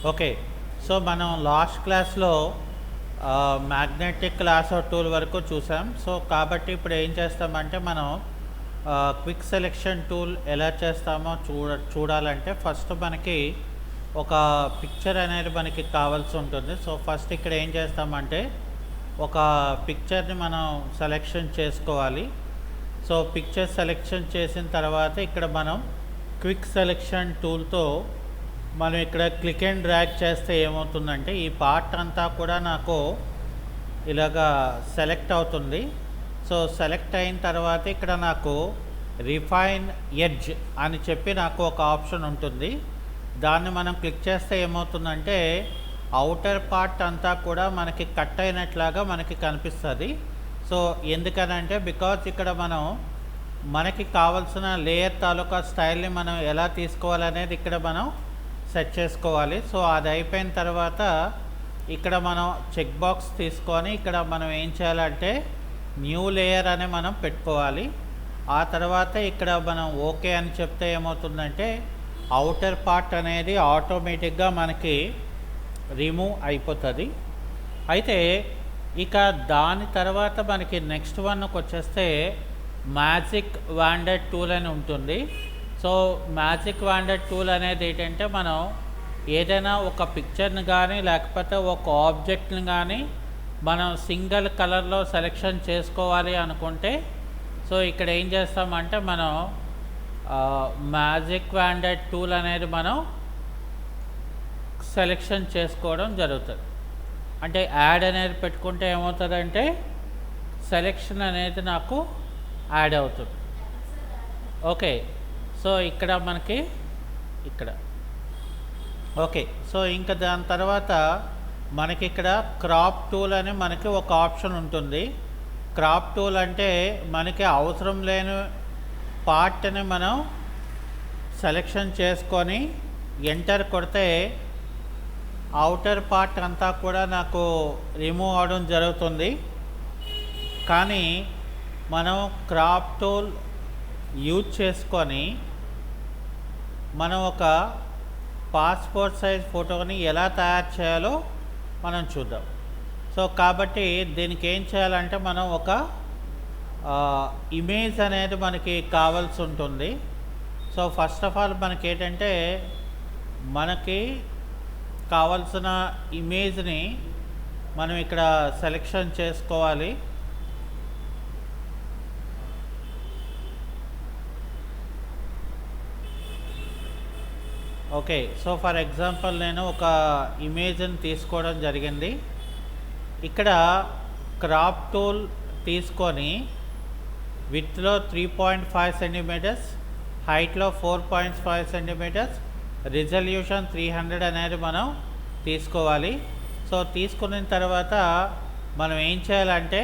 Okay. So, మనం last క్లాస్‌లో magnetic lasso tool వరకు చూసాం. సో, కాబట్టి ఇప్పుడు ఏం చేస్తామంటే మనం క్విక్ సెలెక్షన్ టూల్ ఎలా చేస్తామో చూడాలంటే ఫస్ట్ మనకి ఒక పిక్చర్ అనేది మనకి కావాల్సి ఉంటుంది. సో, ఫస్ట్ ఇక్కడ ఏం చేస్తామంటే ఒక పిక్చర్‌ని మనం సెలెక్షన్ చేసుకోవాలి. సో, పిక్చర్ సెలెక్షన్ చేసిన తర్వాత ఇక్కడ మనం క్విక్ సెలెక్షన్ టూల్‌తో మనం ఇక్కడ క్లిక్ అండ్ డ్రాగ్ చేస్తే ఏమవుతుందంటే ఈ పార్ట్ అంతా కూడా నాకు ఇలాగా సెలెక్ట్ అవుతుంది. సో, సెలెక్ట్ అయిన తర్వాత ఇక్కడ నాకు రిఫైన్ ఎడ్జ్ అని చెప్పి నాకు ఒక ఆప్షన్ ఉంటుంది. దాన్ని మనం క్లిక్ చేస్తే ఏమవుతుందంటే అవుటర్ పార్ట్ అంతా కూడా మనకి కట్ అయినట్లాగా మనకి కనిపిస్తుంది. సో, ఎందుకనంటే బికాజ్ ఇక్కడ మనం మనకి కావాల్సిన లేయర్ తాలూకా స్టైల్ని మనం ఎలా తీసుకోవాలనేది ఇక్కడ మనం సెట్ చేసుకోవాలి. సో, అది అయిపోయిన తర్వాత ఇక్కడ మనం చెక్ బాక్స్ తీసుకొని ఇక్కడ మనం ఏం చేయాలంటే న్యూ లేయర్ అని మనం పెట్టుకోవాలి. ఆ తర్వాత ఇక్కడ మనం ఓకే అని చెప్తే ఏమవుతుందంటే అవుటర్ పార్ట్ అనేది ఆటోమేటిక్గా మనకి రిమూవ్ అయిపోతుంది. అయితే ఇక దాని తర్వాత మనకి నెక్స్ట్ వన్కి వచ్చేస్తే మ్యాజిక్ వాండర్ టూల్ అని ఉంటుంది. సో, మ్యాజిక్ వాండర్ టూల్ అనేది ఏంటంటే మనం ఏదైనా ఒక పిక్చర్ని కానీ లేకపోతే ఒక ఆబ్జెక్ట్ని కానీ మనం సింగిల్ కలర్లో సెలెక్షన్ చేసుకోవాలి అనుకుంటే సో ఇక్కడ ఏం చేస్తామంటే మనం మ్యాజిక్ వాండర్ టూల్ అనేది మనం సెలెక్షన్ చేసుకోవడం జరుగుతుంది. అంటే యాడ్ అనేది పెట్టుకుంటే ఏమవుతుందంటే సెలెక్షన్ అనేది నాకు యాడ్ అవుతుంది. ఓకే. సో, ఇక్కడ మనకి ఇక్కడ ఓకే. సో, ఇంకా దాని తర్వాత మనకి ఇక్కడ క్రాప్ టూల్ అని మనకి ఒక ఆప్షన్ ఉంటుంది. క్రాప్ టూల్ అంటే మనకి అవసరం లేని పార్ట్ని మనం సెలెక్షన్ చేసుకొని ఎంటర్ కొడితే అవుటర్ పార్ట్ అంతా కూడా నాకు రిమూవ్ అవడం జరుగుతుంది. కానీ మనం క్రాప్ టూల్ యూజ్ చేసుకొని మనం ఒక పాస్పోర్ట్ సైజ్ ఫోటోని ఎలా తయారు చేయాలో మనం చూద్దాం. సో, కాబట్టి దీనికి ఏం చేయాలంటే మనం ఒక ఇమేజ్ అనేది మనకి కావాల్సి ఉంటుంది. సో, ఫస్ట్ ఆఫ్ ఆల్ మనకి ఏంటంటే మనకి కావాల్సిన ఇమేజ్ని మనం ఇక్కడ సెలెక్షన్ చేసుకోవాలి. ఓకే. సో, ఫర్ ఎగ్జాంపుల్ నేను ఒక ఇమేజ్ని తీసుకోవడం జరిగింది. ఇక్కడ క్రాప్ టూల్ తీసుకొని విడ్త్లో 3.5 సెంటీమీటర్స్, హైట్లో 4.5 సెంటీమీటర్స్, రిజల్యూషన్ 300 అనేది మనం తీసుకోవాలి. సో, తీసుకున్న తర్వాత మనం ఏం చేయాలంటే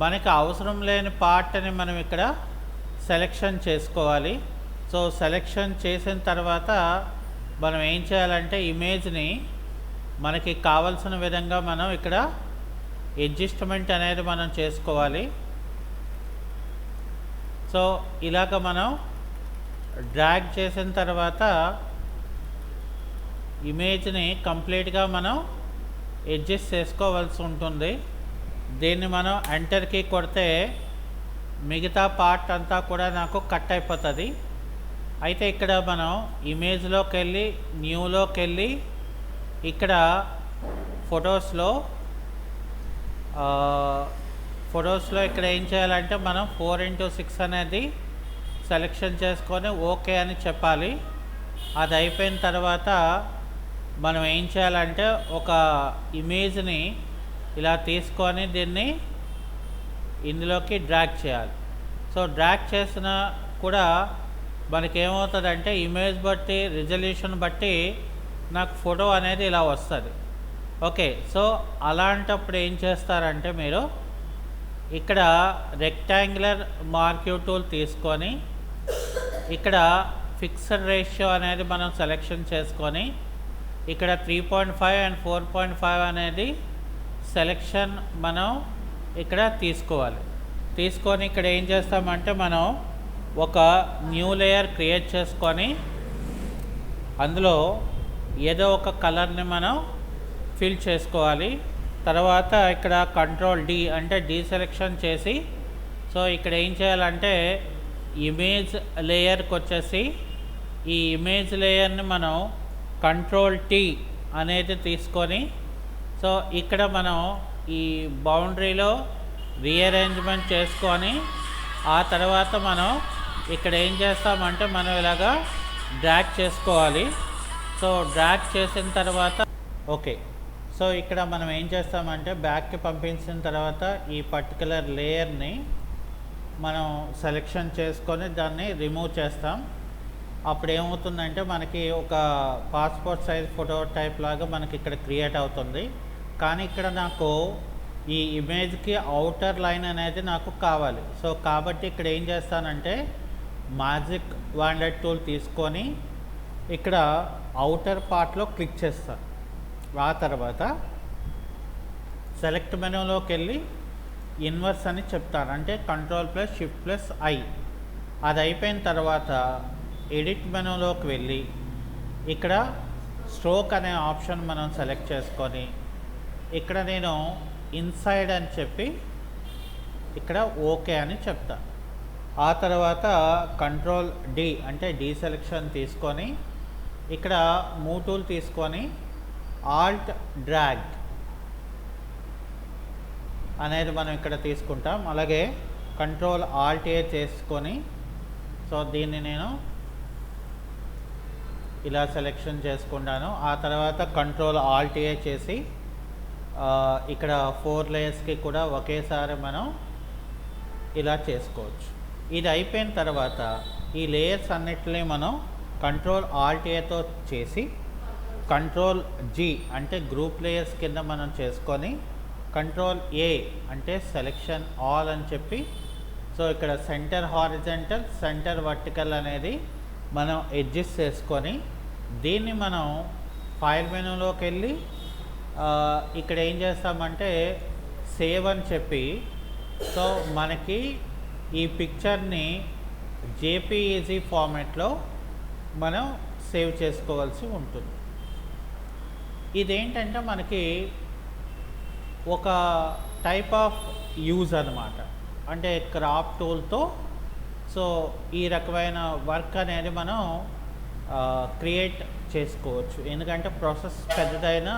మనకి అవసరం లేని పార్ట్ని మనం ఇక్కడ సెలెక్షన్ చేసుకోవాలి. సో, సెలెక్షన్ చేసిన తర్వాత మనం ఏం చేయాలంటే ఇమేజ్ని మనకి కావలసిన విధంగా మనం ఇక్కడ అడ్జస్ట్మెంట్ అనేది మనం చేసుకోవాలి. సో, ఇలాగ మనం డ్రాగ్ చేసిన తర్వాత ఇమేజ్ని కంప్లీట్గా మనం అడ్జస్ట్ చేసుకోవాల్సి ఉంటుంది. దీన్ని మనం ఎంటర్కి కొడితే మిగతా పార్ట్ అంతా కూడా నాకు కట్ అయిపోతుంది. అయితే ఇక్కడ మనం ఇమేజ్లోకి వెళ్ళి న్యూలోకి వెళ్ళి ఇక్కడ ఫొటోస్లో ఇక్కడ ఏం చేయాలంటే మనం 4:6 అనేది సెలెక్షన్ చేసుకొని ఓకే అని చెప్పాలి. అది అయిపోయిన తర్వాత మనం ఏం చేయాలంటే ఒక ఇమేజ్ని ఇలా తీసుకొని దీన్ని ఇందులోకి డ్రాగ్ చేయాలి. సో, డ్రాగ్ చేసిన కూడా మనకేమవుతుందంటే ఇమేజ్ బట్టి రిజల్యూషన్ బట్టి నాకు ఫోటో అనేది ఇలా వస్తుంది. ఓకే. సో, అలాంటప్పుడు ఏం చేస్తారంటే మీరు ఇక్కడ రెక్టాంగులర్ మార్క్యూ టూల్ తీసుకొని ఇక్కడ ఫిక్స్డ్ రేషియో అనేది మనం సెలెక్షన్ చేసుకొని ఇక్కడ 3.5 అండ్ 4.5 అనేది సెలెక్షన్ మనం ఇక్కడ తీసుకోవాలి. తీసుకొని ఇక్కడ ఏం చేస్తామంటే మనం ఒక న్యూ లేయర్ క్రియేట్ చేసుకొని అందులో ఏదో ఒక కలర్ని మనం ఫిల్ చేసుకోవాలి. తర్వాత ఇక్కడ కంట్రోల్ డి అంటే డీసెలెక్షన్ చేసి, సో ఇక్కడ ఏం చేయాలంటే ఇమేజ్ లేయర్కి వచ్చేసి ఈ ఇమేజ్ లేయర్ని మనం కంట్రోల్ టీ అనేది తీసుకొని, సో ఇక్కడ మనం ఈ బౌండరీలో రీఅరేంజ్మెంట్ చేసుకొని, ఆ తర్వాత మనం ఇక్కడ ఏం చేస్తామంటే మనం ఇలాగా డ్రాగ్ చేసుకోవాలి. సో డ్రాగ్ చేసిన తర్వాత ఓకే, సో ఇక్కడ మనం ఏం చేస్తామంటే బ్యాక్కి పంపించిన తర్వాత ఈ పర్టికులర్ లేయర్ని మనం సెలెక్షన్ చేసుకొని దాన్ని రిమూవ్ చేస్తాం. అప్పుడు ఏమవుతుందంటే మనకి ఒక పాస్పోర్ట్ సైజ్ ఫోటో టైప్ లాగా మనకి ఇక్కడ క్రియేట్ అవుతుంది. కానీ ఇక్కడ నాకు ఈ ఇమేజ్కి అవుటర్ లైన్ అనేది నాకు కావాలి. సో కాబట్టి ఇక్కడ ఏం చేస్తానంటే మ్యాజిక్ వాండర్ టూల్ తీసుకొని ఇక్కడ అవుటర్ పార్ట్లో క్లిక్ చేస్తాను. ఆ తర్వాత సెలెక్ట్ మెనూలోకి వెళ్ళి ఇన్వర్స్ అని చెప్తాను, అంటే Ctrl+Shift+I. అది అయిపోయిన తర్వాత ఎడిట్ మెనూలోకి వెళ్ళి ఇక్కడ స్ట్రోక్ అనే ఆప్షన్ మనం సెలెక్ట్ చేసుకొని ఇక్కడ నేను ఇన్సైడ్ అని చెప్పి ఇక్కడ ఓకే అని చెప్తా. ఆ తర్వాత కంట్రోల్ డి అంటే డీసెలెక్షన్ తీసుకొని ఇక్కడ మూవ్ టూల్ తీసుకొని ఆల్ట్ డ్రాగ్ అనేది మనం ఇక్కడ తీసుకుంటాం. అలాగే కంట్రోల్ ఆల్ట్ ఏ చేసుకొని, సో దీన్ని నేను ఇలా సెలెక్షన్ చేసుకుంటాను. ఆ తర్వాత కంట్రోల్ ఆల్ట్ ఏ చేసి ఇక్కడ 4 లేయర్స్కి కూడా ఒకేసారి మనం ఇలా చేసుకోవచ్చు. ఇది అయిపోయిన తర్వాత ఈ లేయర్స్ అన్నిటిని మనం కంట్రోల్ ఆల్ట్ ఏతో చేసి కంట్రోల్ జీ అంటే గ్రూప్ లేయర్స్ కింద మనం చేసుకొని కంట్రోల్ ఏ అంటే సెలెక్షన్ ఆల్ అని చెప్పి, సో ఇక్కడ సెంటర్ హారిజంటల్ సెంటర్ వర్టికల్ అనేది మనం అడ్జస్ట్ చేసుకొని దీన్ని మనం ఫైల్ మెనూలోకి వెళ్ళి ఇక్కడ ఏం చేస్తామంటే సేవ్ అని చెప్పి, సో మనకి ఈ పిక్చర్ని జేపీఈజీ ఫార్మాట్లో మనం సేవ్ చేసుకోవాల్సి ఉంటుంది. ఇదేంటంటే మనకి ఒక టైప్ ఆఫ్ యూజ్ అన్నమాట, అంటే క్రాప్ టూల్తో సో ఈ రకమైన వర్క్ అనేది మనం క్రియేట్ చేసుకోవచ్చు. ఎందుకంటే ప్రాసెస్ పెద్దదైనా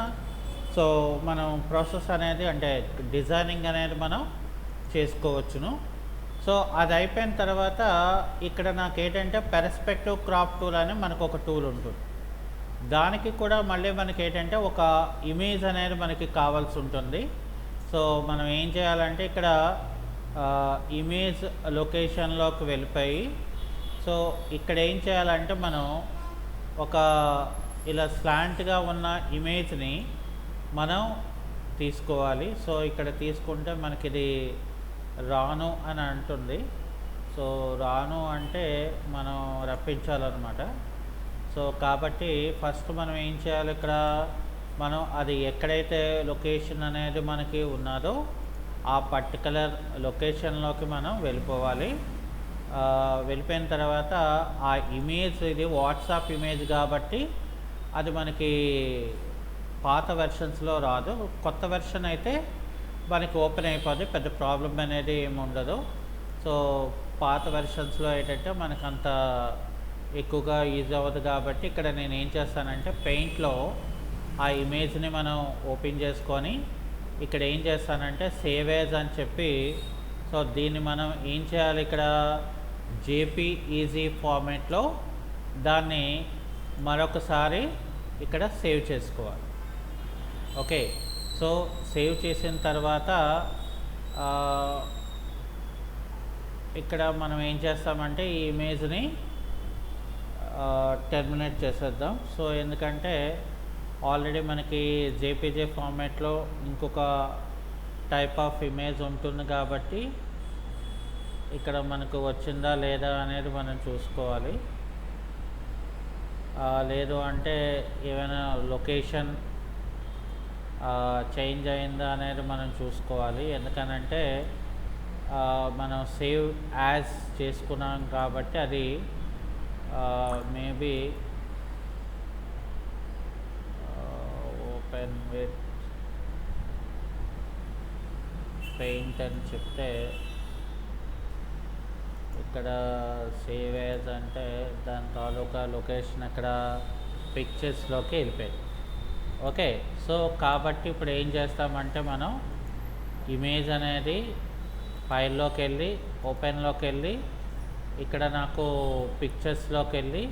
సో మనం ప్రాసెస్ అనేది అంటే డిజైనింగ్ అనేది మనం చేసుకోవచ్చును. సో అది అయిపోయిన తర్వాత ఇక్కడ నాకు ఏంటంటే పెర్స్పెక్టివ్ క్రాప్ టూల్ అని మనకు ఒక టూల్ ఉంటుంది. దానికి కూడా మళ్ళీ మనకి ఏంటంటే ఒక ఇమేజ్ అనేది మనకి కావాల్సి ఉంటుంది. సో మనం ఏం చేయాలంటే ఇక్కడ ఇమేజ్ లొకేషన్లోకి వెళ్ళిపోయి, సో ఇక్కడ ఏం చేయాలంటే మనం ఒక ఇలా స్లాంట్గా ఉన్న ఇమేజ్ని మనం తీసుకోవాలి. సో ఇక్కడ తీసుకుంటే మనకి ఇది రాను అని అంటుంది. సో రాను అంటే మనం రప్పించాలన్నమాట. సో కాబట్టి ఫస్ట్ మనం ఏం చేయాలి, ఇక్కడ మనం అది ఎక్కడైతే లొకేషన్ అనేది మనకి ఉన్నదో ఆ పర్టికులర్ లొకేషన్లోకి మనం వెళ్ళిపోవాలి. వెళ్ళిపోయిన తర్వాత ఆ ఇమేజ్ ఇది వాట్సాప్ ఇమేజ్ కాబట్టి అది మనకి పాత వెర్షన్స్లో రాదు. కొత్త వెర్షన్ అయితే మనకి ఓపెన్ అయిపోద్ది, పెద్ద ప్రాబ్లం అనేది ఏమి ఉండదు. సో పాత వెర్షన్స్లో ఏంటంటే మనకు అంత ఎక్కువగా యూజ్ అవ్వదు కాబట్టి ఇక్కడ నేను ఏం చేస్తానంటే పెయింట్లో ఆ ఇమేజ్ని మనం ఓపెన్ చేసుకొని ఇక్కడ ఏం చేస్తానంటే సేవ్ యాజ్ అని చెప్పి, సో దీన్ని మనం ఏం చేయాలి, ఇక్కడ జేపీఈజీ ఫార్మాట్లో దాన్ని మరొకసారి ఇక్కడ సేవ్ చేసుకోవాలి. ఓకే, సో సేవ్ చేసిన తర్వాత ఇక్కడ మనం ఏం చేస్తామంటే ఈ ఇమేజ్ని టెర్మినేట్ చేసేద్దాం. సో ఎందుకంటే ఆల్రెడీ మనకి జేపీజే ఫార్మాట్లో ఇంకొక టైప్ ఆఫ్ ఇమేజ్ ఉంటుంది కాబట్టి ఇక్కడ మనకు వచ్చిందా లేదా అనేది మనం చూసుకోవాలి. లేదు అంటే ఏమైనా లొకేషన్ చేంజ్ అయిందా అనేది మనం చూసుకోవాలి. ఎందుకనంటే మనం సేవ్ యాజ్ చేసుకున్నాం కాబట్టి అది మేబీ ఓపెన్ విత్ పెయింట్ అని చెప్తే ఇక్కడ సేవ్ యాజ్ అంటే దాని తాలూకా లొకేషన్ అక్కడ పిక్చర్స్లోకి వెళ్ళిపోయింది. ఓకే, సో కాబట్టి ఇప్పుడు ఏం చేస్తామంటే మనం ఇమేజ్ అనేది ఫైల్లోకి వెళ్ళి ఓపెన్లోకి వెళ్ళి ఇక్కడ నాకు పిక్చర్స్లోకి వెళ్ళి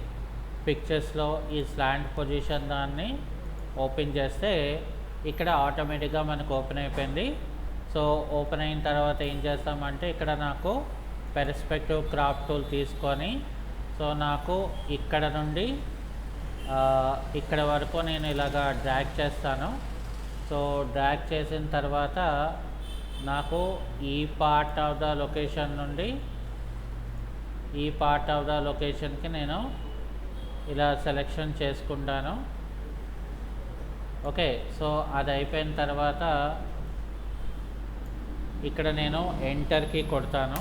పిక్చర్స్లో ఈ స్లాంట్ పొజిషన్ దాన్ని ఓపెన్ చేస్తే ఇక్కడ ఆటోమేటిక్గా మనకు ఓపెన్ అయిపోయింది. సో ఓపెన్ అయిన తర్వాత ఏం చేస్తామంటే ఇక్కడ నాకు పెర్స్పెక్టివ్ క్రాప్ టూల్ తీసుకొని సో నాకు ఇక్కడ నుండి ఇక్కడ వరకు నేను ఇలాగా డ్రాగ్ చేస్తాను. సో డ్రాగ్ చేసిన తర్వాత నాకు ఈ పార్ట్ ఆఫ్ ద లొకేషన్ నుండి ఈ పార్ట్ ఆఫ్ ద లొకేషన్కి నేను ఇలా సెలెక్షన్ చేసుకుంటాను. ఓకే, సో అది అయిపోయిన తర్వాత ఇక్కడ నేను ఎంటర్కి కొడతాను.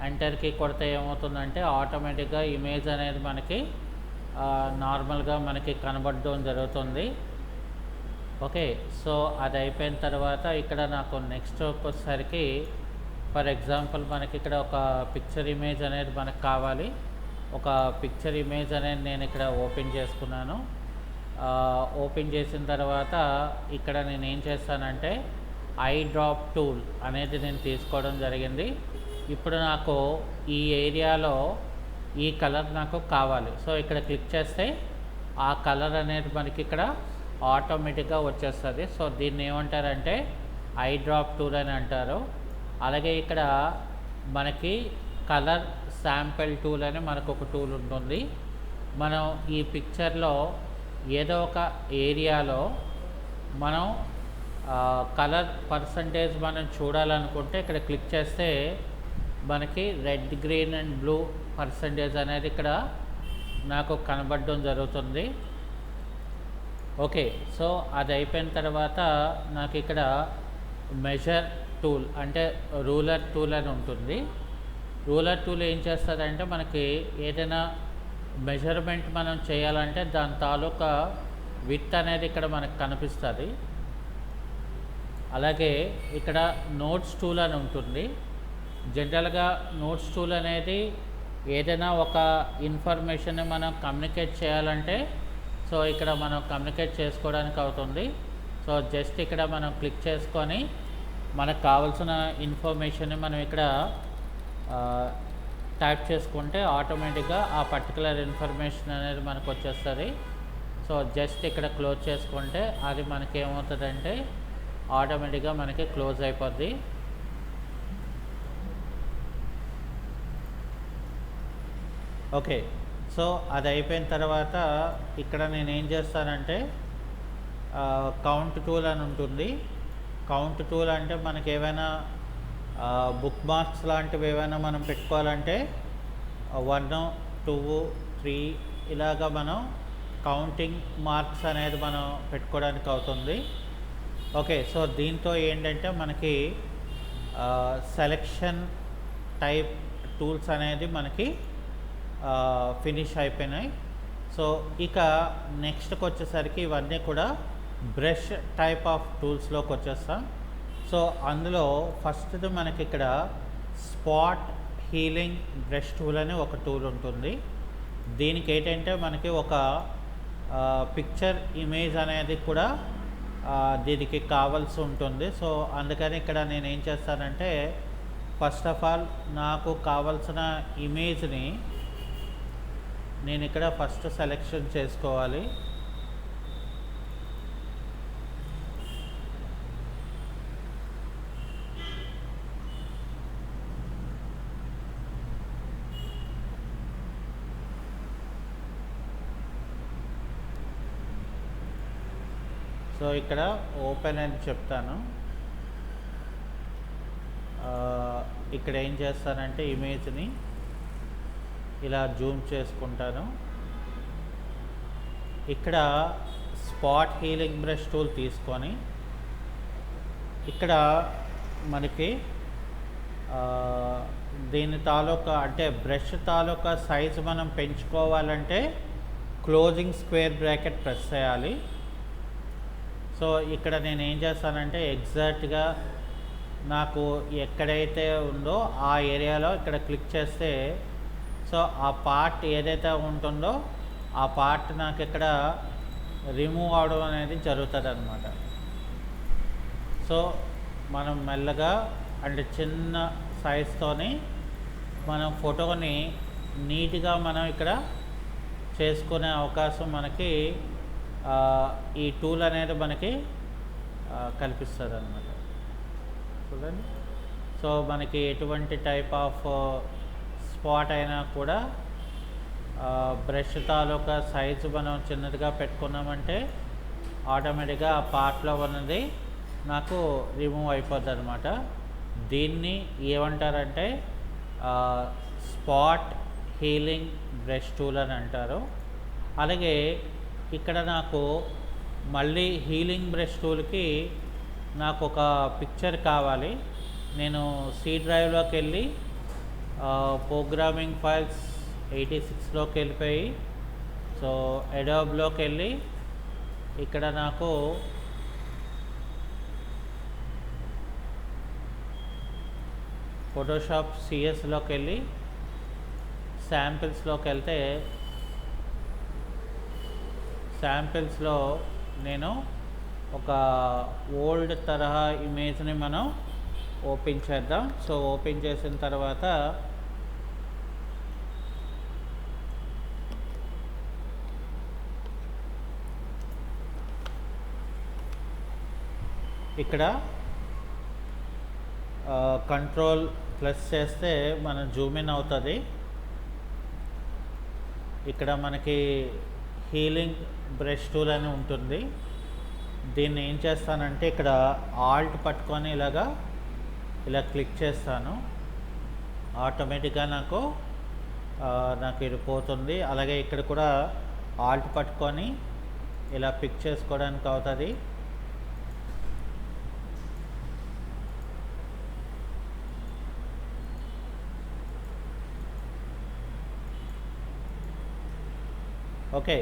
ఎంటర్కి కొడితే ఏమవుతుందంటే ఆటోమేటిక్గా ఇమేజ్ అనేది మనకి నార్మల్గా మనకి కనబడడం జరుగుతుంది. ఓకే, సో అది అయిపోయిన తర్వాత ఇక్కడ నాకు నెక్స్ట్ వచ్చేసరికి ఫర్ ఎగ్జాంపుల్ మనకి ఇక్కడ ఒక పిక్చర్ ఇమేజ్ అనేది మనకు కావాలి. ఒక పిక్చర్ ఇమేజ్ అనేది నేను ఇక్కడ ఓపెన్ చేసుకున్నాను. ఓపెన్ చేసిన తర్వాత ఇక్కడ నేను ఏం చేస్తానంటే ఐ డ్రాప్ టూల్ అనేది నేను తీసుకోవడం జరిగింది. ఇప్పుడు నాకు ఈ ఏరియాలో ఈ కలర్ నాకు కావాలి. సో ఇక్కడ క్లిక్ చేస్తే ఆ కలర్ అనేది మనకి ఇక్కడ ఆటోమేటిక్గా వచ్చేస్తుంది. సో దీన్ని ఏమంటారంటే ఐ డ్రాప్ టూల్ అని అంటారు. అలాగే ఇక్కడ మనకి కలర్ శాంపిల్ టూల్ అని మనకు ఒక టూల్ ఉంటుంది. మనం ఈ పిక్చర్లో ఏదో ఒక ఏరియాలో మనం కలర్ పర్సంటేజ్ మనం చూడాలనుకుంటే ఇక్కడ క్లిక్ చేస్తే మనకి red, green and blue percentage అనేది ఇక్కడ నాకు కనబడడం జరుగుతుంది. ఓకే, సో అది అయిపోయిన తర్వాత నాకు ఇక్కడ మెజర్ టూల్ అంటే రూలర్ టూల్ అని ఉంటుంది. రూలర్ టూల్ ఏం చేస్తుందంటే మనకి ఏదైనా మెజర్మెంట్ మనం చేయాలంటే దాని తాలూకా విడ్త్ అనేది ఇక్కడ మనకు కనిపిస్తుంది. అలాగే ఇక్కడ నోట్స్ టూల్ అని ఉంటుంది. జనరల్గా నోట్స్ టూల్ అనేది ఏదైనా ఒక ఇన్ఫర్మేషన్ని మనం కమ్యూనికేట్ చేయాలంటే సో ఇక్కడ మనం కమ్యూనికేట్ చేసుకోవడానికి అవుతుంది. సో జస్ట్ ఇక్కడ మనం క్లిక్ చేసుకొని మనకు కావాల్సిన ఇన్ఫర్మేషన్ని మనం ఇక్కడ టైప్ చేసుకుంటే ఆటోమేటిక్గా ఆ పర్టికులర్ ఇన్ఫర్మేషన్ అనేది మనకు వచ్చేస్తుంది. సో జస్ట్ ఇక్కడ క్లోజ్ చేసుకుంటే అది మనకి ఏమవుతుందంటే ఆటోమేటిక్గా మనకి క్లోజ్ అయిపోద్ది. ఓకే, సో అది అయిపోయిన తర్వాత ఇక్కడ నేను ఏం చేస్తానంటే కౌంట్ టూల్ అని ఉంటుంది. కౌంట్ టూల్ అంటే మనకి ఏవైనా బుక్ మార్క్స్ లాంటివి ఏవైనా మనం పెట్టుకోవాలంటే 1, 2, 3 ఇలాగా మనం కౌంటింగ్ మార్క్స్ అనేది మనం పెట్టుకోవడానికి అవుతుంది. ఓకే, సో దీంతో ఏంటంటే మనకి సెలెక్షన్ టైప్ టూల్స్ అనేది మనకి ఫినిష్ అయిపోయినాయి. సో ఇక నెక్స్ట్కి వచ్చేసరికి ఇవన్నీ కూడా బ్రష్ టైప్ ఆఫ్ టూల్స్లోకి వచ్చేస్తాం. సో అందులో ఫస్ట్ది మనకి ఇక్కడ స్పాట్ హీలింగ్ బ్రష్ టూల్ అని ఒక టూల్ ఉంటుంది. దీనికి ఏంటంటే మనకి ఒక పిక్చర్ ఇమేజ్ అనేది కూడా దీనికి కావాల్సి ఉంటుంది. సో అందుకని ఇక్కడ నేను ఏం చేస్తానంటే ఫస్ట్ ఆఫ్ ఆల్ నాకు కావాల్సిన ఇమేజ్ని నేను ఇక్కడ ఫస్ట్ సెలెక్షన్ చేసుకోవాలి. సో ఇక్కడ ఓపెన్ అని చెప్తాను. ఇక్కడ ఏం చేస్తానంటే ఇమేజ్ని ఇలా జూమ్ చేసుకుంటాను. ఇక్కడ స్పాట్ హీలింగ్ బ్రష్ టూల్ తీసుకొని ఇక్కడ మనకి దీని తాలూకా అంటే బ్రష్ తాలూకా సైజు మనం పెంచుకోవాలంటే క్లోజింగ్ స్క్వేర్ బ్రాకెట్ ప్రెస్ చేయాలి. సో ఇక్కడ నేను ఏం చేస్తానంటే ఎగ్జాక్ట్గా నాకు ఎక్కడైతే ఉందో ఆ ఏరియాలో ఇక్కడ క్లిక్ చేస్తే సో ఆ పార్ట్ ఏదైతే ఉంటుందో ఆ పార్ట్ నాకు ఇక్కడ రిమూవ్ అవడం అనేది జరుగుతుంది అన్నమాట. సో మనం మెల్లగా అంటే చిన్న సైజ్తోని మనం ఫోటోని నీట్గా మనం ఇక్కడ చేసుకునే అవకాశం మనకి ఈ టూల్ అనేది మనకి కల్పిస్తుంది అన్నమాట. చూడండి, సో మనకి ఎటువంటి టైప్ ఆఫ్ స్పాట్ అయినా కూడా బ్రష్ తాలూకా సైజు మనం చిన్నదిగా పెట్టుకున్నామంటే ఆటోమేటిక్గా ఆ పార్ట్లో ఉన్నది నాకు రిమూవ్ అయిపోద్ది అనమాట. దీన్ని ఏమంటారంటే స్పాట్ హీలింగ్ బ్రష్ టూల్ అని అంటారు. అలాగే ఇక్కడ నాకు మళ్ళీ హీలింగ్ బ్రష్ టూల్కి నాకు ఒక పిక్చర్ కావాలి. నేను సి డ్రైవ్లోకి వెళ్ళి ప్రోగ్రామింగ్ ఫైల్స్ 86లోకి వెళ్ళిపోయి సో అడోబ్లోకి వెళ్ళి ఇక్కడ నాకు ఫోటోషాప్ సిఎస్లోకి వెళ్ళి శాంపిల్స్లోకి వెళ్తే శాంపిల్స్లో నేను ఒక ఓల్డ్ తరహా ఇమేజ్ని మనం ఓపెన్ చేద్దాం. సో ఓపెన్ చేసిన తర్వాత ఇక్కడ కంట్రోల్ ప్లస్ చేస్తే మనం జూమ్ ఇన్ అవుతుంది. ఇక్కడ మనకి హీలింగ్ బ్రష్ టూల్ అని ఉంటుంది. దీన్ని ఏం చేస్తానంటే ఇక్కడ ఆల్ట్ పట్టుకొని ఇలా క్లిక్ చేస్తాను. ఆటోమేటిక్గా నాకు ఇది పోతుంది. అలాగే ఇక్కడ కూడా ఆల్ట్ పట్టుకొని ఇలా పిక్ చేసుకోవడానికి అవుతుంది. ఓకే,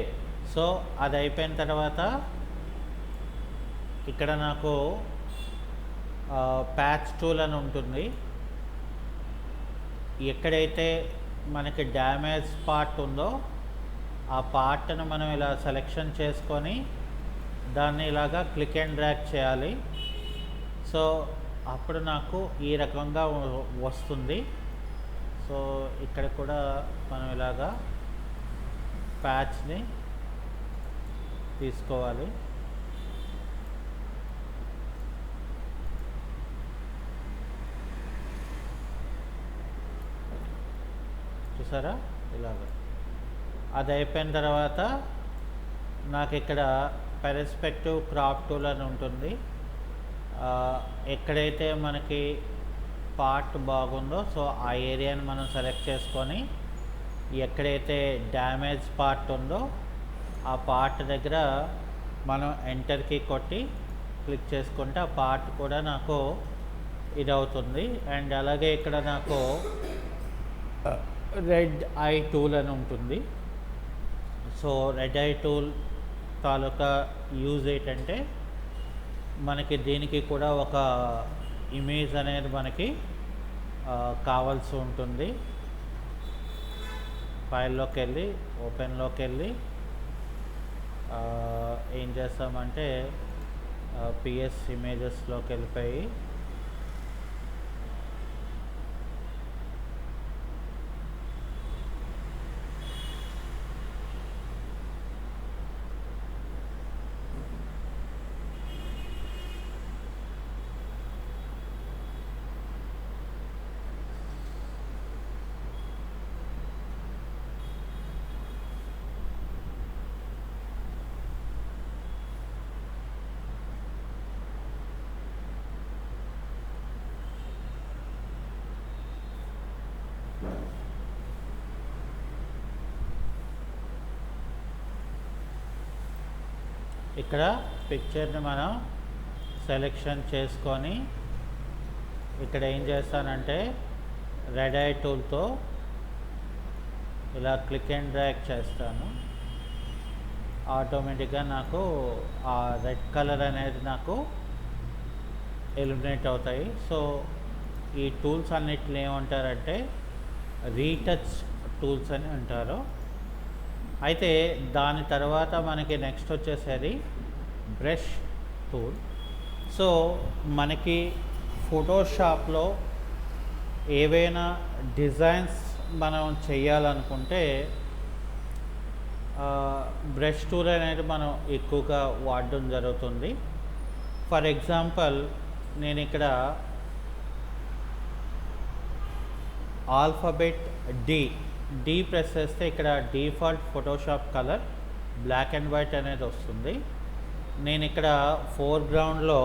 సో అది అయిపోయిన తర్వాత ఇక్కడ నాకు ప్యాచ్ టూల్ అని ఉంటుంది. ఎక్కడైతే మనకి డ్యామేజ్ పార్ట్ ఉందో ఆ పార్ట్ను మనం ఇలా సెలెక్షన్ చేసుకొని దాన్ని ఇలాగా క్లిక్ అండ్ డ్రాగ్ చేయాలి. సో అప్పుడు నాకు ఈ రకంగా వస్తుంది. సో ఇక్కడ కూడా మనం ఇలాగా ప్యాచ్ని తీసుకోవాలి. చూసారా ఇలాగ. అది అయిపోయిన తర్వాత నాకు ఇక్కడ పెర్స్పెక్టివ్ క్రాప్ టూల్ అని ఉంటుంది. ఎక్కడైతే మనకి పార్ట్ బాగుందో సో ఆ ఏరియాని మనం సెలెక్ట్ చేసుకొని ఎక్కడైతే డ్యామేజ్ పార్ట్ ఉందో ఆ పార్ట్ దగ్గర మనం ఎంటర్కి కొట్టి క్లిక్ చేసుకుంటే ఆ పార్ట్ కూడా నాకు ఇది అవుతుంది. అండ్ అలాగే ఇక్కడ నాకు రెడ్ ఐ టూల్ అని ఉంటుంది. So red I tool taluka use ఏంటంటే మనకి దీనికి కూడా ఒక ఇమేజ్ అనేది మనకి కావాల్సి ఉంటుంది. ఫైల్లోకి వెళ్ళి ఓపెన్లోకి వెళ్ళి ఏం చేస్తామంటే పిఎస్ ఇమేజెస్లోకి వెళ్ళిపోయి ఇక్కడ పిక్చర్ని మనం సెలెక్షన్ చేసుకొని ఇక్కడ ఏం చేస్తానంటే రెడ్ ఐ టూల్తో ఇలా క్లిక్ అండ్ డ్రాగ్ చేస్తాను. ఆటోమేటిక్గా నాకు ఆ రెడ్ కలర్ అనేది నాకు ఎలిమినేట్ అవుతాయి. సో ఈ టూల్స్ అన్నిటిని ఏమంటారంటే రీటచ్ టూల్స్ అని అంటారు. అయితే దాని తర్వాత మనకి నెక్స్ట్ వచ్చేసేది బ్రష్ టూల్. సో మనకి ఫోటోషాప్లో ఏవైనా డిజైన్స్ మనం చేయాలనుకుంటే బ్రష్ టూల్ అనేది మనం ఎక్కువగా వాడడం జరుగుతుంది. ఫర్ ఎగ్జాంపుల్ నేను ఇక్కడ ఆల్ఫాబెట్ డి ప్రెస్ చేస్తే ఇక్కడ default Photoshop colour black and white అనేది వస్తుంది. నేను ఇక్కడ ఫోర్గ్రౌండ్లో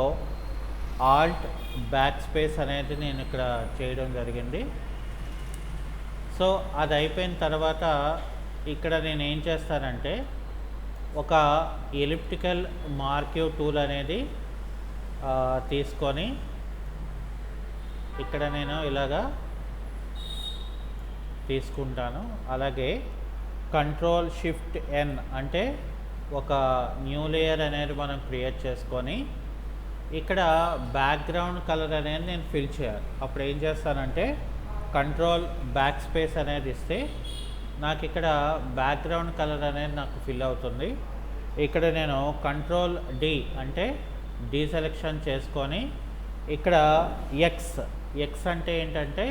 ఆల్ట్ బ్యాక్ స్పేస్ అనేది నేను ఇక్కడ చేయడం జరిగింది. సో అది అయిపోయిన తర్వాత ఇక్కడ నేను ఏం చేస్తానంటే ఒక ఎలిప్టికల్ మార్కివ్ టూల్ అనేది తీసుకొని ఇక్కడ నేను ఇలాగా తీసుకుంటాను. అలాగే కంట్రోల్ షిఫ్ట్ ఎన్ అంటే ఒక న్యూ లేయర్ అనేది మనం క్రియేట్ చేసుకొని ఇక్కడ బ్యాక్గ్రౌండ్ కలర్ అనేది నేను ఫిల్ చేయాలి. అప్పుడు ఏం చేస్తానంటే కంట్రోల్ బ్యాక్ స్పేస్ అనేది ఇస్తే నాకు ఇక్కడ బ్యాక్గ్రౌండ్ కలర్ అనేది నాకు ఫిల్ అవుతుంది. ఇక్కడ నేను కంట్రోల్ డి అంటే డీసెలెక్షన్ చేసుకొని ఇక్కడ ఎక్స్ అంటే ఏంటంటే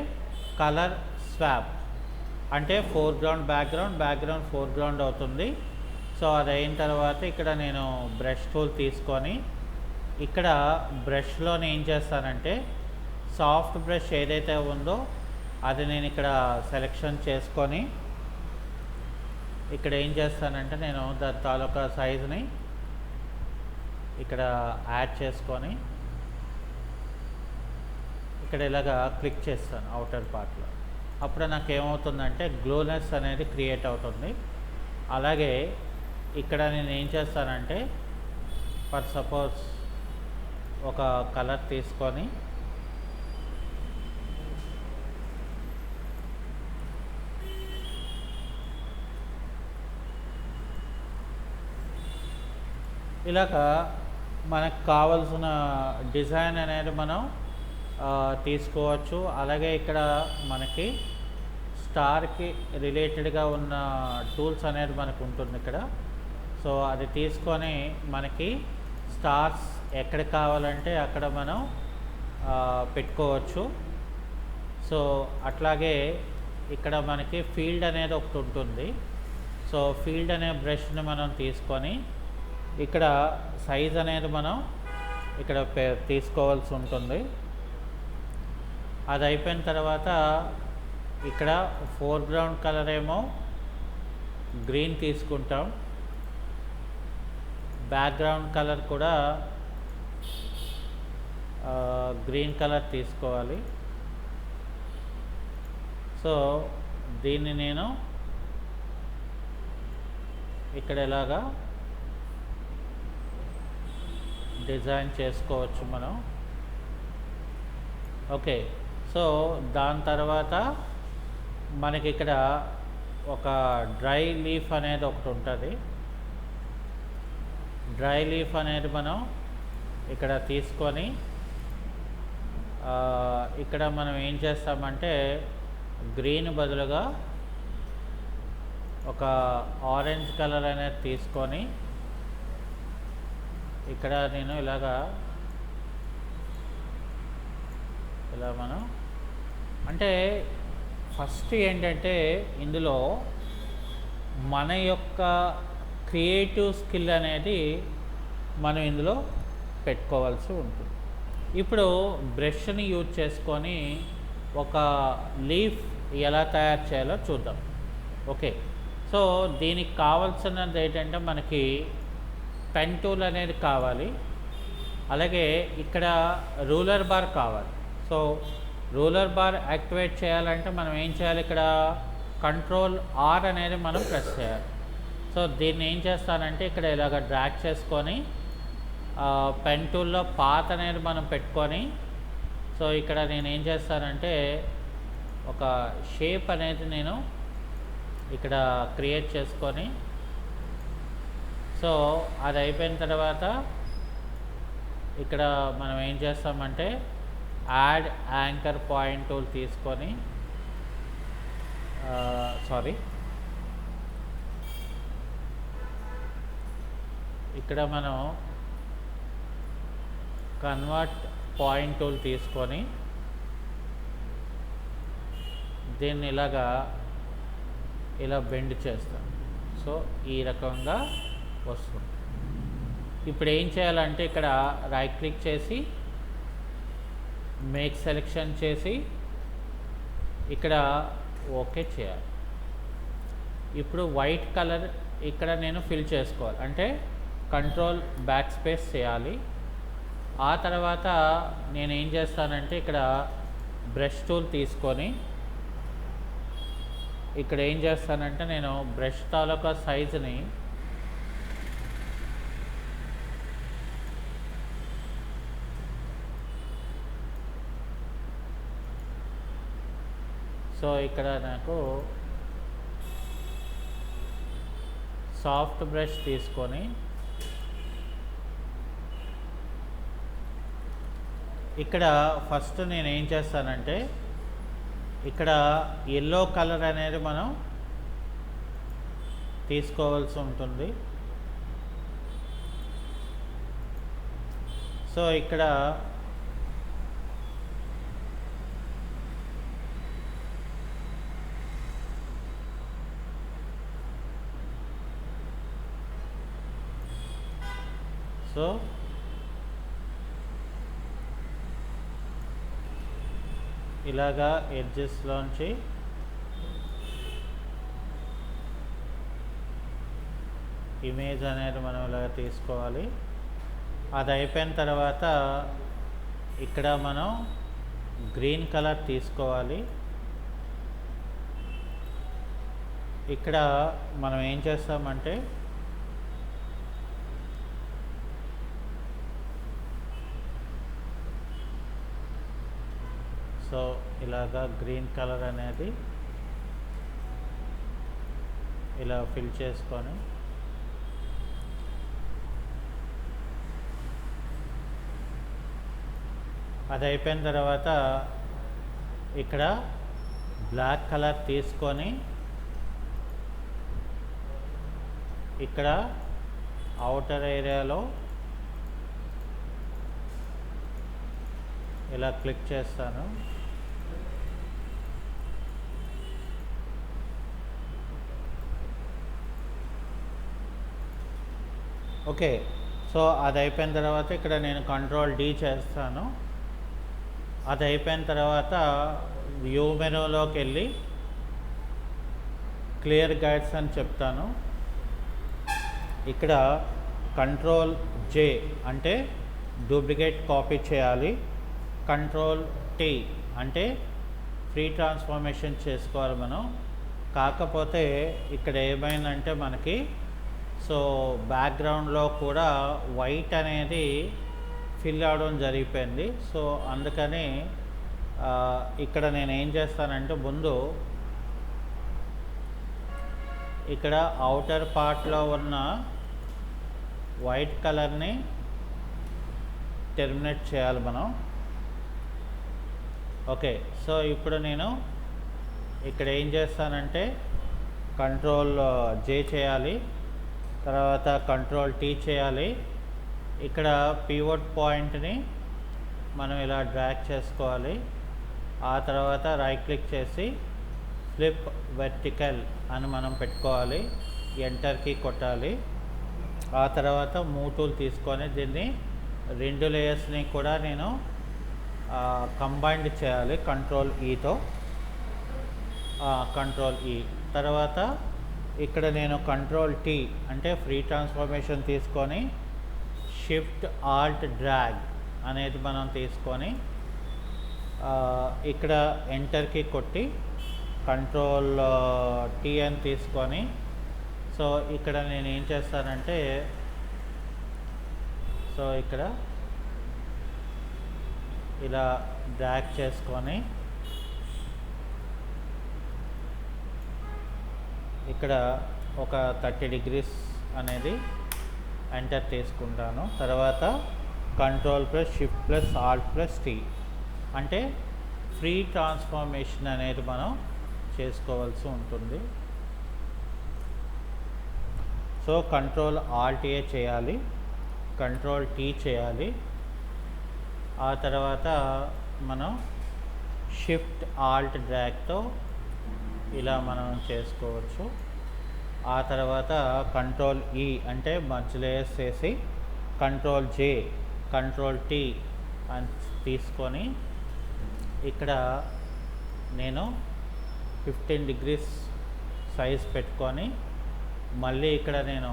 కలర్ స్వాప్ అంటే ఫోర్గ్రౌండ్ బ్యాక్గ్రౌండ్ ఫోర్గ్రౌండ్ అవుతుంది. సో అది అయిన తర్వాత ఇక్కడ నేను బ్రష్ టూల్ తీసుకొని ఇక్కడ బ్రష్లో ఏం చేస్తానంటే సాఫ్ట్ బ్రష్ ఏదైతే ఉందో అది నేను ఇక్కడ సెలెక్షన్ చేసుకొని ఇక్కడ ఏం చేస్తానంటే నేను దాని తాలూకా సైజుని ఇక్కడ యాడ్ చేసుకొని ఇక్కడ ఇలాగా క్లిక్ చేస్తాను అవుటర్ పార్ట్లో. అప్పుడు నాకు ఏమవుతుందంటే గ్లోనెస్ అనేది క్రియేట్ అవుతుంది. అలాగే ఇక్కడ నేను ఏం చేస్తానంటే ఫర్ సపోజ్ ఒక కలర్ తీసుకొని ఇలాగా మనకు కావాల్సిన డిజైన్ అనేది మనం తీసుకోవచ్చు. అలాగే ఇక్కడ మనకి స్టార్కి రిలేటెడ్గా ఉన్న టూల్స్ అనేది మనకు ఉంటుంది ఇక్కడ. సో అది తీసుకొని మనకి స్టార్స్ ఎక్కడ కావాలంటే అక్కడ మనం పెట్టుకోవచ్చు. సో అట్లాగే ఇక్కడ మనకి ఫీల్డ్ అనేది ఒకటి ఉంటుంది. సో ఫీల్డ్ అనే బ్రష్ని మనం తీసుకొని ఇక్కడ సైజ్ అనేది మనం ఇక్కడ తీసుకోవాల్సి ఉంటుంది. అది అయిపోయిన తర్వాత ఇక్కడ ఫోర్గ్రౌండ్ కలర్ ఏమో గ్రీన్ తీసుకుంటాం, బ్యాక్గ్రౌండ్ కలర్ కూడా గ్రీన్ కలర్ తీసుకోవాలి. సో దీన్ని నేను ఇక్కడ ఎలాగా డిజైన్ చేసుకోవచ్చు మనం. ఓకే, సో దాని తర్వాత మనకి ఇక్కడ ఒక డ్రై లీఫ్ అనేది ఒకటి ఉంటుంది. డ్రై లీఫ్ అనేది మనం ఇక్కడ తీసుకొని ఇక్కడ మనం ఏం చేస్తామంటే గ్రీన్ బదులుగా ఒక ఆరెంజ్ కలర్ అనేది తీసుకొని ఇక్కడ నేను ఇలా మనం అంటే ఫస్ట్ ఏంటంటే ఇందులో మన యొక్క క్రియేటివ్ స్కిల్ అనేది మనం ఇందులో పెట్టుకోవాల్సి ఉంటుంది. ఇప్పుడు బ్రష్ని యూజ్ చేసుకొని ఒక లీఫ్ ఎలా తయారు చేయాలో చూద్దాం. ఓకే, సో దీనికి కావాల్సినది ఏంటంటే మనకి పెన్ టూల్ అనేది కావాలి. అలాగే ఇక్కడ రూలర్ బార్ కావాలి. సో రూలర్ బార్ యాక్టివేట్ చేయాలంటే మనం ఏం చేయాలి, ఇక్కడ కంట్రోల్ ఆర్ అనేది మనం ప్రెస్ చేయాలి. సో దీన్ని ఏం చేస్తానంటే ఇక్కడ ఇలాగ డ్రాగ్ చేసుకొని పెన్ టూల్లో పాత్ అనేది మనం పెట్టుకొని సో ఇక్కడ నేను ఏం చేస్తానంటే ఒక షేప్ అనేది నేను ఇక్కడ క్రియేట్ చేసుకొని సో సో అది అయిపోయిన తర్వాత ఇక్కడ మనం ఏం చేస్తామంటే యాడ్ యాంకర్ పాయింట్ టూల్ తీసుకొని ఇక్కడ మనం కన్వర్ట్ పాయింట్ టూల్ తీసుకొని దీన్ని ఇలా బెండ్ చేస్తాం. సో ఈ రకంగా వస్తుంది. ఇప్పుడు ఏం చేయాలంటే ఇక్కడ రైట్ క్లిక్ చేసి మేక్ సెలెక్షన్ చేసి ఇక్కడ ఓకే చేయాలి. ఇప్పుడు వైట్ కలర్ ఇక్కడ నేను ఫిల్ చేసుకోవాలి, అంటే కంట్రోల్ బ్యాక్ స్పేస్ చేయాలి. ఆ తర్వాత నేను ఏం చేస్తానంటే ఇక్కడ బ్రష్ టూల్ తీసుకొని ఇక్కడ ఏం చేస్తానంటే నేను బ్రష్ తాలూకా సైజుని సో ఇక్కడ నాకు సాఫ్ట్ బ్రష్ తీసుకొని ఇక్కడ ఫస్ట్ నేను ఏం చేస్తానంటే ఇక్కడ ఎల్లో కలర్ అనేది మనం తీసుకోవాల్సి ఉంటుంది. సో ఇక్కడ సో ఇలాగా ఎడ్జెస్లోంచి ఇమేజ్ అనేది మనం ఇలాగ తీసుకోవాలి. అది అయిపోయిన తర్వాత ఇక్కడ మనం గ్రీన్ కలర్ తీసుకోవాలి. ఇక్కడ మనం ఏం చేస్తామంటే సో ఇలాగా గ్రీన్ కలర్ అనేది ఇలా ఫిల్ చేసుకొని అది అయిపోయిన తర్వాత ఇక్కడ బ్లాక్ కలర్ తీసుకొని ఇక్కడ అవుటర్ ఏరియాలో ఇలా క్లిక్ చేస్తాను. ఓకే, సో అది అయిపోయిన తర్వాత ఇక్కడ నేను కంట్రోల్ డి చేస్తాను. అది అయిపోయిన తర్వాత వ్యూ మెనూలోకి వెళ్ళి క్లియర్ గైడ్స్ అని చెప్తాను. ఇక్కడ కంట్రోల్ జే అంటే డూప్లికేట్ కాపీ చేయాలి, కంట్రోల్ టీ అంటే ఫ్రీ ట్రాన్స్ఫర్మేషన్ చేసుకోవాలి మనం. కాకపోతే ఇక్కడ ఏమైందంటే మనకి సో బ్యాక్గ్రౌండ్లో కూడా వైట్ అనేది ఫిల్ అవడం జరిగిపోయింది. సో అందుకని ఇక్కడ నేను ఏం చేస్తానంటే ముందు ఇక్కడ అవుటర్ పార్ట్లో ఉన్న వైట్ కలర్ని టెర్మినేట్ చేయాలి మనం. ఓకే, సో ఇప్పుడు నేను ఇక్కడ ఏం చేస్తానంటే కంట్రోల్ జే చేయాలి, తర్వాత కంట్రోల్ టీ చేయాలి. ఇక్కడ పివట్ పాయింట్ని మనం ఇలా డ్రాగ్ చేసుకోవాలి. ఆ తర్వాత రైట్ క్లిక్ చేసి ఫ్లిప్ వెర్టికల్ అని మనం పెట్టుకోవాలి, ఎంటర్కి కొట్టాలి. ఆ తర్వాత మూవ్ టూల్ తీసుకొని దీన్ని రెండు లేయర్స్ని కూడా నేను కంబైన్డ్ చేయాలి కంట్రోల్ ఈతో, కంట్రోల్ ఈ. తర్వాత ఇక్కడ నేను కంట్రోల్ టీ అంటే ఫ్రీ ట్రాన్స్ఫర్మేషన్ తీసుకొని షిఫ్ట్ ఆల్ట్ డ్రాగ్ అనేది మనం తీసుకొని ఇక్కడ ఎంటర్కి కొట్టి కంట్రోల్ టీ అని తీసుకొని సో ఇక్కడ నేను ఏం చేస్తానంటే సో ఇక్కడ ఇలా డ్రాగ్ చేసుకొని ఇక్కడ ఒక 30 degrees అనేది ఎంటర్ తీసుకుంటాను. తర్వాత control plus shift plus alt plus T అంటే ఫ్రీ ట్రాన్స్ఫార్మేషన్ అనేది మనం చేసుకోవాల్సి ఉంటుంది. సో కంట్రోల్ ఆల్ట్ ఏ చేయాలి, కంట్రోల్ టీ చేయాలి. ఆ తర్వాత మనం షిఫ్ట్ ఆల్ట్ డ్రాగ్తో ఇలా మనం చేసుకోవచ్చు. ఆ తర్వాత కంట్రోల్ ఈ అంటే మర్జ్ లేయర్స్ చేసి కంట్రోల్ జే కంట్రోల్ టీ అని తీసుకొని ఇక్కడ నేను 15 degrees సైజ్ పెట్టుకొని మళ్ళీ ఇక్కడ నేను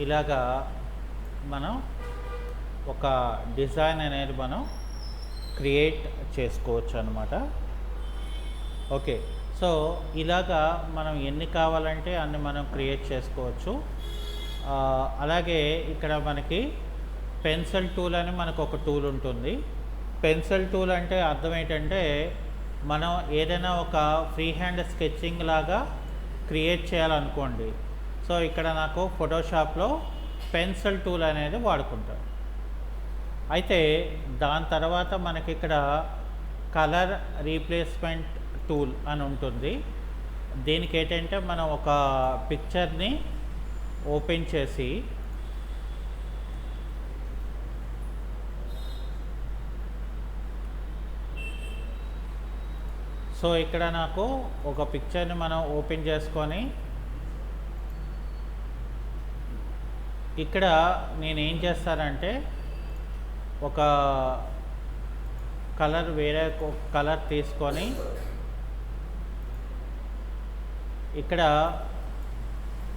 ఇలాగా మనం ఒక డిజైన్ అనేది మనం క్రియేట్ చేసుకోవచ్చు అన్నమాట. ఓకే, సో ఇలాగా మనం ఎన్ని కావాలంటే అన్ని మనం క్రియేట్ చేసుకోవచ్చు. అలాగే ఇక్కడ మనకి పెన్సిల్ టూల్ అని మనకు ఒక టూల్ ఉంటుంది. పెన్సిల్ టూల్ అంటే అర్థం ఏంటంటే మనం ఏదైనా ఒక ఫ్రీ హ్యాండ్ స్కెచింగ్ లాగా క్రియేట్ చేయాలనుకోండి. సో ఇక్కడ నాకు ఫోటోషాప్లో పెన్సిల్ టూల్ అనేది వాడుకుంటాను. అయితే దాని తర్వాత మనకి ఇక్కడ కలర్ రీప్లేస్మెంట్ టూల్ అని ఉంటుంది. దీనికి ఏంటంటే మనం ఒక పిక్చర్ని ఓపెన్ చేసి సో ఇక్కడ నాకు ఒక పిక్చర్ని మనం ఓపెన్ చేసుకొని ఇక్కడ నేనేం చేస్తానంటే ఒక కలర్ వేరే కలర్ తీసుకొని ఇక్కడ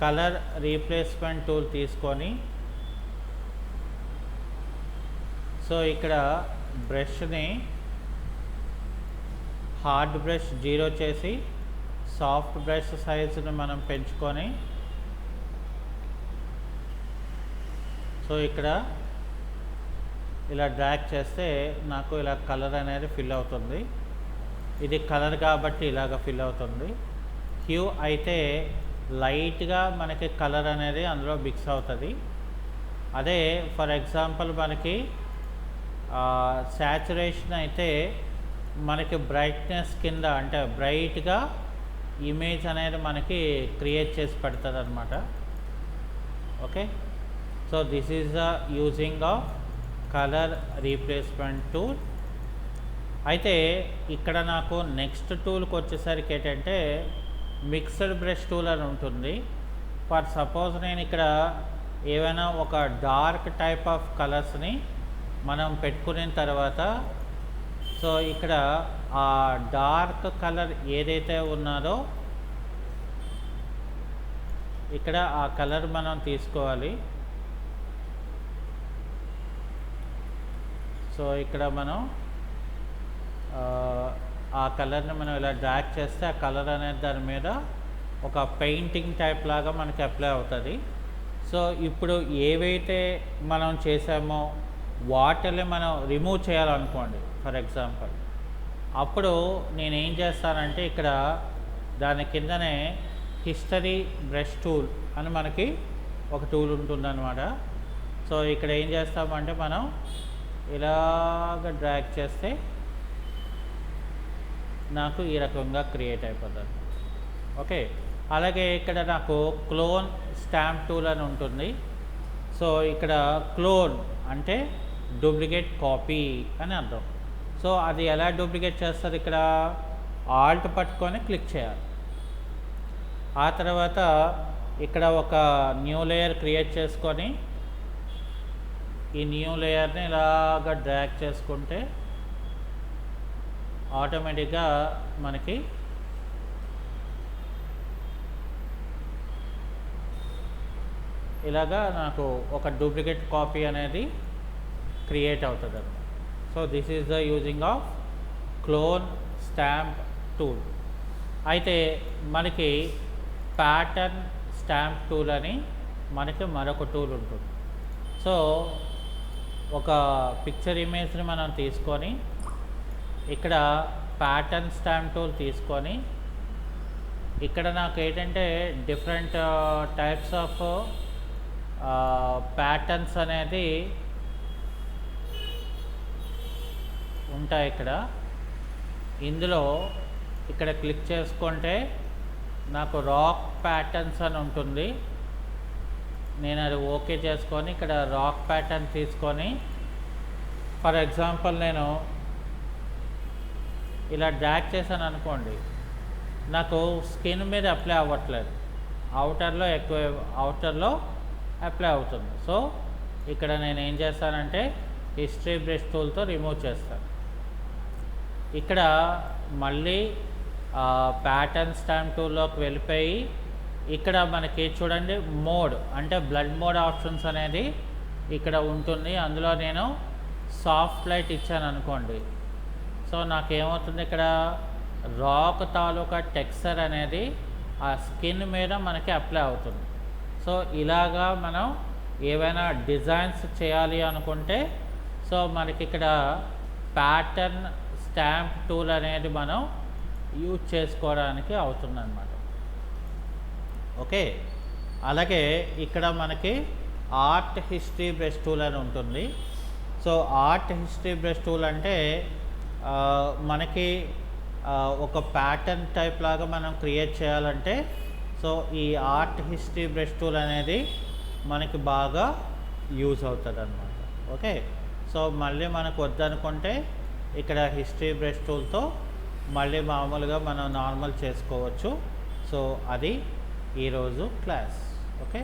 కలర్ రీప్లేస్మెంట్ టూల్ తీసుకొని సో ఇక్కడ బ్రష్ని హార్డ్ బ్రష్ 0 చేసి సాఫ్ట్ బ్రష్ సైజుని మనం పెంచుకొని సో ఇక్కడ ఇలా డ్రాగ్ చేస్తే నాకు ఇలా కలర్ అనేది ఫిల్ అవుతుంది. ఇది కలర్ కాబట్టి ఇలాగ ఫిల్ అవుతుంది. హ్యూ అయితే లైట్గా మనకి కలర్ అనేది అందులో మిక్స్ అవుతుంది. అదే ఫర్ ఎగ్జాంపుల్ మనకి శాచురేషన్ అయితే మనకి బ్రైట్నెస్ కింద అంటే బ్రైట్గా ఇమేజ్ అనేది మనకి క్రియేట్ చేసి పెడుతుంది అనమాట. Okay, so this is the using of colour replacement tool. అయితే ఇక్కడ నాకు నెక్స్ట్ టూల్కి వచ్చేసరికి ఏంటంటే మిక్స్డ్ బ్రష్ టూల్ అని ఉంటుంది. ఫర్ సపోజ్ నేను ఇక్కడ ఏవైనా ఒక డార్క్ టైప్ ఆఫ్ కలర్స్ని మనం పెట్టుకున్న తర్వాత సో ఇక్కడ ఆ డార్క్ కలర్ ఏదైతే ఉన్నదో ఇక్కడ ఆ కలర్ మనం తీసుకోవాలి. సో ఇక్కడ మనం ఆ కలర్ని మనం ఇలా డ్రాగ్ చేస్తే ఆ కలర్ అనేది దాని మీద ఒక పెయింటింగ్ టైప్ లాగా మనకి అప్లై అవుతుంది. సో ఇప్పుడు ఏవైతే మనం చేసామో వాటిని మనం రిమూవ్ చేయాలనుకోండి ఫర్ ఎగ్జాంపుల్, అప్పుడు నేనేం చేస్తానంటే ఇక్కడ దాని కిందనే హిస్టరీ బ్రష్ టూల్ అని మనకి ఒక టూల్ ఉంటుందన్నమాట. సో ఇక్కడ ఏం చేస్తామంటే మనం ఇలాగ డ్రాగ్ చేస్తే నాకు ఈ రకంగా క్రియేట్ అయిపోతుంది. ఓకే, అలాగే ఇక్కడ నాకు క్లోన్ స్టాంప్ టూల్ అని ఉంటుంది. సో ఇక్కడ క్లోన్ అంటే డూప్లికేట్ కాపీ అని అర్థం. సో అది ఎలా డూప్లికేట్ చేస్తుంది, ఇక్కడ ఆల్ట్ పట్టుకొని క్లిక్ చేయాలి. ఆ తర్వాత ఇక్కడ ఒక న్యూ లేయర్ క్రియేట్ చేసుకొని ఈ న్యూ లేయర్ని ఇలాగ డ్రాగ్ చేసుకుంటే ఆటోమేటిక్గా మనకి ఇలాగా నాకు ఒక డూప్లికేట్ కాపీ అనేది క్రియేట్ అవుతుంది అన్నమాట. So this is the using of clone stamp tool. అయితే మనకి ప్యాటర్న్ స్టాంప్ టూల్ అని మనకి మరొక టూల్ ఉంటుంది. సో ఒక పిక్చర్ ఇమేజ్ని మనం తీసుకొని ఇక్కడ ప్యాటర్న్ స్టాంప్ టూల్ తీసుకొని ఇక్కడ నాకు ఏంటంటే డిఫరెంట్ టైప్స్ ఆఫ్ ప్యాటర్న్స్ అనేది ఉంటాయి ఇందులో ఇక్కడ క్లిక్ చేసుకుంటే నాకు రాక్ ప్యాటర్న్స్ అని ఉంటుంది. నేను అది ఓకే చేసుకొని ఇక్కడ రాక్ ప్యాటర్న్ తీసుకొని ఫర్ ఎగ్జాంపుల్ నేను ఇలా డ్రాగ్ చేశాను అనుకోండి, నాకు స్కిన్ మీద అప్లై అవ్వట్లేదు, అవుటర్లో అప్లై అవుతుంది. సో ఇక్కడ నేను ఏం చేస్తానంటే హిస్టరీ బ్రష్ టూల్తో రిమూవ్ చేస్తాను. ఇక్కడ మళ్ళీ ప్యాటర్న్ స్టాంప్ టూల్లోకి వెళ్ళిపోయి ఇక్కడ మనకి చూడండి మోడ్ అంటే బ్లడ్ మోడ్ ఆప్షన్స్ అనేది ఇక్కడ ఉంటుంది. అందులో నేను సాఫ్ట్ లైట్ ఇచ్చాను అనుకోండి, సో నాకేమవుతుంది ఇక్కడ రాక్ తాలూకా టెక్స్చర్ అనేది ఆ స్కిన్ మీద మనకి అప్లై అవుతుంది. సో ఇలాగా మనం ఏవైనా డిజైన్స్ చేయాలి అనుకుంటే సో మనకి ఇక్కడ ప్యాటర్న్ స్టాంప్ టూల్ అనేది మనం యూజ్ చేసుకోవడానికి అవుతుందన్నమాట. ఓకే, అలాగే ఇక్కడ మనకి ఆర్ట్ హిస్టరీ బ్రష్ టూల్ అని ఉంటుంది. So art history brush tool అంటే మనకి ఒక ప్యాటర్న్ టైప్ లాగా మనం క్రియేట్ చేయాలంటే సో ఈ ఆర్ట్ హిస్టరీ బ్రష్ టూల్ అనేది మనకి బాగా యూజ్ అవుతుంది అన్నమాట. ఓకే, సో మళ్ళీ మనకు వద్దనుకుంటే ఇక్కడ హిస్టరీ బ్రష్ టూల్తో మళ్ళీ మామూలుగా మనం నార్మల్ చేసుకోవచ్చు. సో అది ఈరోజు క్లాస్. ఓకే.